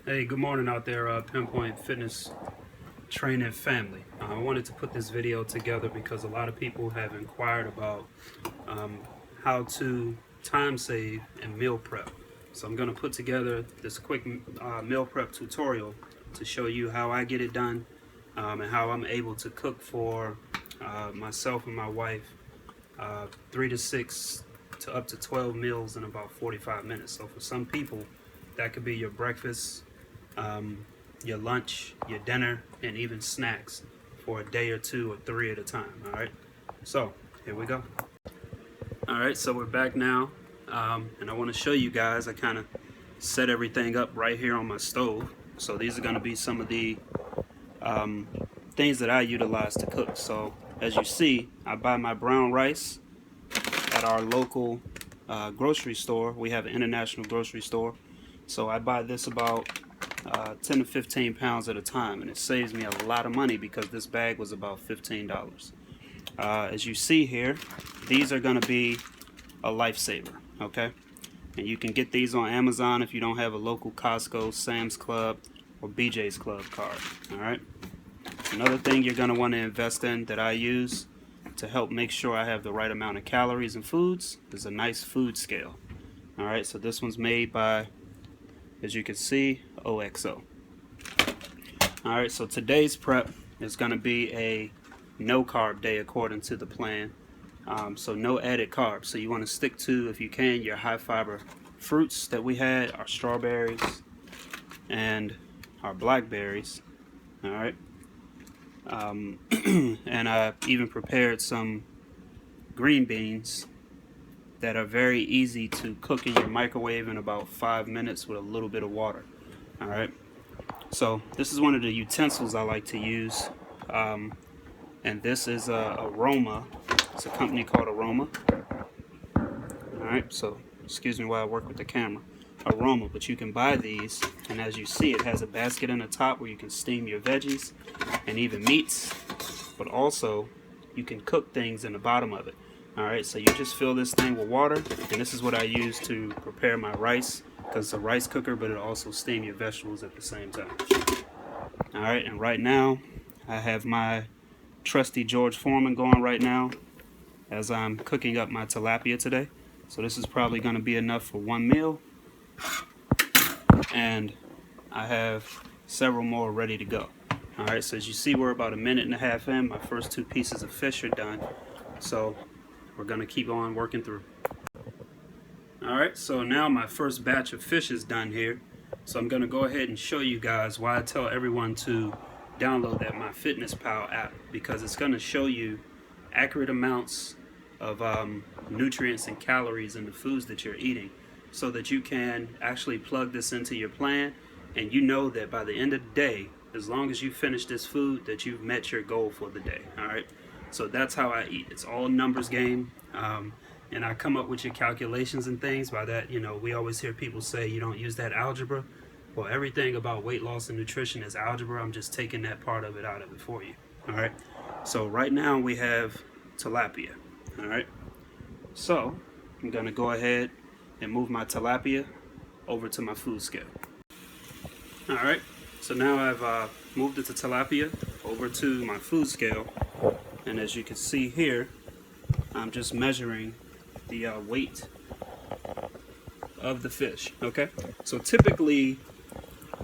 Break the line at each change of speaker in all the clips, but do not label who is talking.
Hey, good morning out there, Pinpoint Fitness Training family. I wanted to put this video together because a lot of people have inquired about how to time save and meal prep. So I'm going to put together this quick meal prep tutorial to show you how I get it done and how I'm able to cook for myself and my wife 3 to 6 to up to 12 meals in about 45 minutes. So for some people, that could be your breakfast, your lunch, your dinner, and even snacks for a day or two or three at a time. All right, so here we go. All right, so we're back now, and I want to show you guys. I kind of set everything up right here on my stove. So these are going to be some of the things that I utilize to cook. So as you see, I buy my brown rice at our local grocery store. We have an international grocery store, so I buy this about 10 to 15 pounds at a time, and it saves me a lot of money because this bag was about $15. As you see here, these are going to be a lifesaver, okay? And you can get these on Amazon if you don't have a local Costco, Sam's Club, or BJ's Club card. All right. Another thing you're going to want to invest in that I use to help make sure I have the right amount of calories and foods is a nice food scale. All right, so this one's made by, as you can see, OXO. All right, so today's prep is going to be a no carb day according to the plan. So no added carbs. So you want to stick to, if you can, your high fiber fruits that we had, our strawberries and our blackberries. All right. And I even prepared some green beans that are very easy to cook in your microwave in about 5 minutes with a little bit of water. All right. So this is one of the utensils I like to use, and this is Aroma. It's a company called Aroma. All right. So excuse me while I work with the camera. Aroma, but you can buy these, and as you see, it has a basket in the top where you can steam your veggies and even meats, but also you can cook things in the bottom of it. All right, so you just fill this thing with water, and this is what I use to prepare my rice, because it's a rice cooker, but it also steam your vegetables at the same time. All right, and right now I have my trusty George Foreman going right now as I'm cooking up my tilapia today. So this is probably going to be enough for one meal, and I have several more ready to go. All right, so as you see, we're about a minute and a half in. My first two pieces of fish are done, so we're going to keep on working through. All right, so now my first batch of fish is done here. So I'm going to go ahead and show you guys why I tell everyone to download that MyFitnessPal app, because it's going to show you accurate amounts of nutrients and calories in the foods that you're eating, so that you can actually plug this into your plan, and you know that by the end of the day, as long as you finish this food, that you've met your goal for the day. All right, so that's how I eat. It's all numbers game, and I come up with your calculations and things. By that, you know, we always hear people say you don't use that algebra. Well, everything about weight loss and nutrition is algebra. I'm just taking that part of it out of it for you. All right, so right now we have tilapia. All right, so I'm gonna go ahead and move my tilapia over to my food scale. All right, so now I've moved the tilapia over to my food scale, and as you can see here, I'm just measuring the weight of the fish. Okay, so typically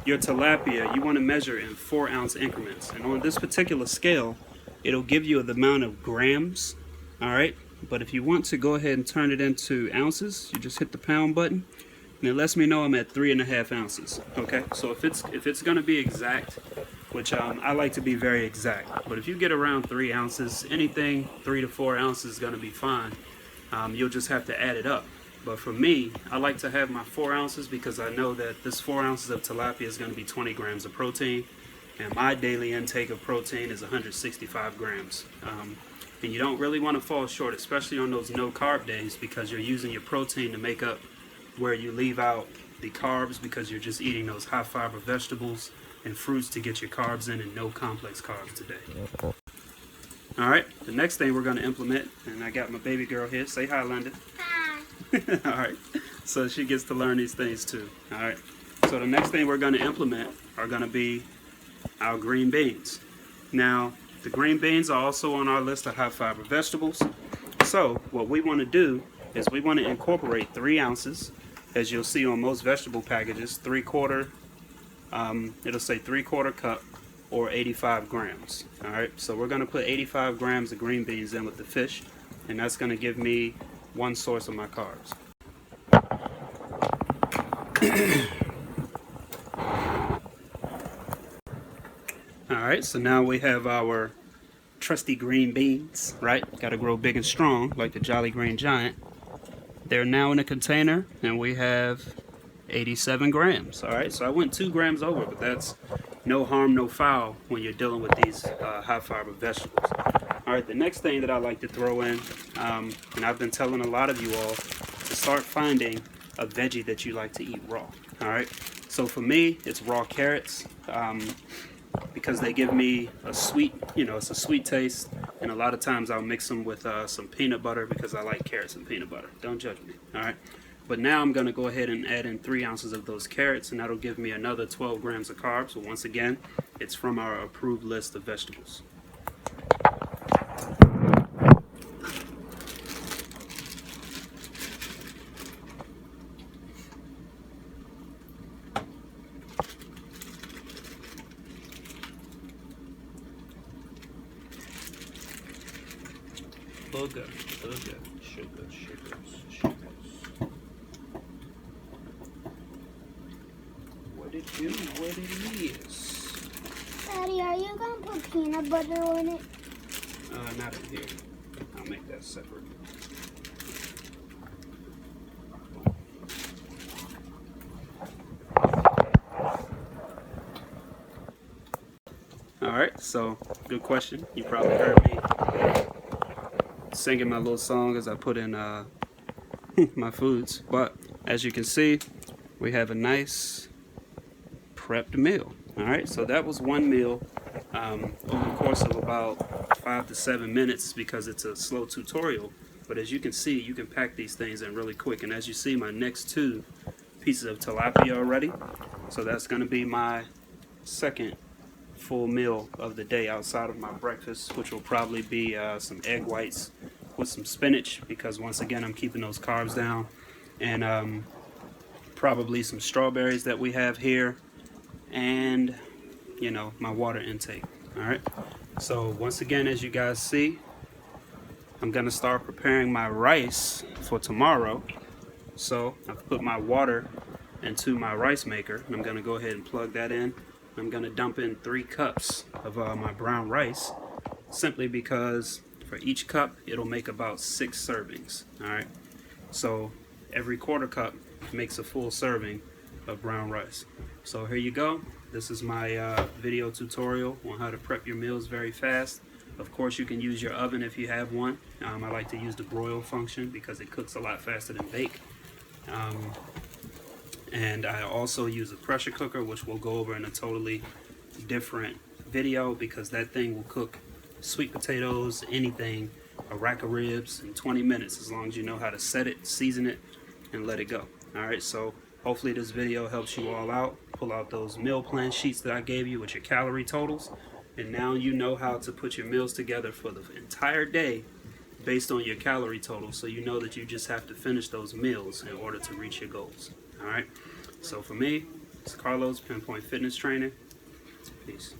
your tilapia, you want to measure in 4-ounce increments, and on this particular scale, it'll give you the amount of grams. All right, but if you want to go ahead and turn it into ounces, you just hit the pound button, and it lets me know I'm at 3.5 ounces. Okay, so if it's going to be exact, which I like to be very exact, but if you get around 3 ounces, anything 3 to 4 ounces is going to be fine. You'll just have to add it up. But for me, I like to have my 4 ounces because I know that this 4 ounces of tilapia is going to be 20 grams of protein, and my daily intake of protein is 165 grams. And you don't really want to fall short, especially on those no carb days, because you're using your protein to make up where you leave out the carbs, because you're just eating those high fiber vegetables and fruits to get your carbs in, and no complex carbs today. All right, the next thing we're going to implement, and I got my baby girl here. Say hi, Linda.
Hi.
All right, so she gets to learn these things too. All right, So the next thing we're going to implement are going to be our green beans. Now, the green beans are also on our list of high fiber vegetables. So what we want to do is we want to incorporate 3 ounces, as you'll see on most vegetable packages, it'll say 3/4 cup or 85 grams. All right, so we're going to put 85 grams of green beans in with the fish, and that's going to give me one source of my carbs. Alright, so now we have our trusty green beans, right? Gotta grow big and strong like the Jolly Green Giant. They're now in a container, and we have 87 grams. Alright, so I went 2 grams over, but that's no harm, no foul when you're dealing with these high fiber vegetables. Alright, the next thing that I like to throw in, and I've been telling a lot of you all, to start finding a veggie that you like to eat raw. Alright, so for me, it's raw carrots. Because they give me a sweet, it's a sweet taste, and a lot of times I'll mix them with some peanut butter because I like carrots and peanut butter. Don't judge me, all right? But now I'm going to go ahead and add in 3 ounces of those carrots, and that'll give me another 12 grams of carbs. So once again, it's from our approved list of vegetables. Sugar, sugars. What it do, what it is.
Daddy, are you going to put peanut butter on it?
Not in here. I'll make that separate. Alright, so good question. You probably heard me singing my little song as I put in my foods, but as you can see, we have a nice prepped meal. All right, so that was one meal over the course of about 5 to 7 minutes because it's a slow tutorial, but as you can see, you can pack these things in really quick. And as you see, my next 2 pieces of tilapia are ready, so that's going to be my second full meal of the day outside of my breakfast, which will probably be some egg whites with some spinach, because once again I'm keeping those carbs down, and probably some strawberries that we have here, and my water intake. All right, so once again, as you guys see, I'm gonna start preparing my rice for tomorrow. So I've put my water into my rice maker, and I'm gonna go ahead and plug that in. I'm going to dump in 3 cups of my brown rice, simply because for each cup it'll make about 6 servings. Alright, so every 1/4 cup makes a full serving of brown rice. So here you go. This is my video tutorial on how to prep your meals very fast. Of course, you can use your oven if you have one. I like to use the broil function because it cooks a lot faster than bake. And I also use a pressure cooker, which we'll go over in a totally different video, because that thing will cook sweet potatoes, anything, a rack of ribs in 20 minutes, as long as you know how to set it, season it, and let it go. Alright, so hopefully this video helps you all out. Pull out those meal plan sheets that I gave you with your calorie totals, and now you know how to put your meals together for the entire day based on your calorie total, so you know that you just have to finish those meals in order to reach your goals. Alright, so for me, it's Carlos, Pinpoint Fitness Trainer. Peace.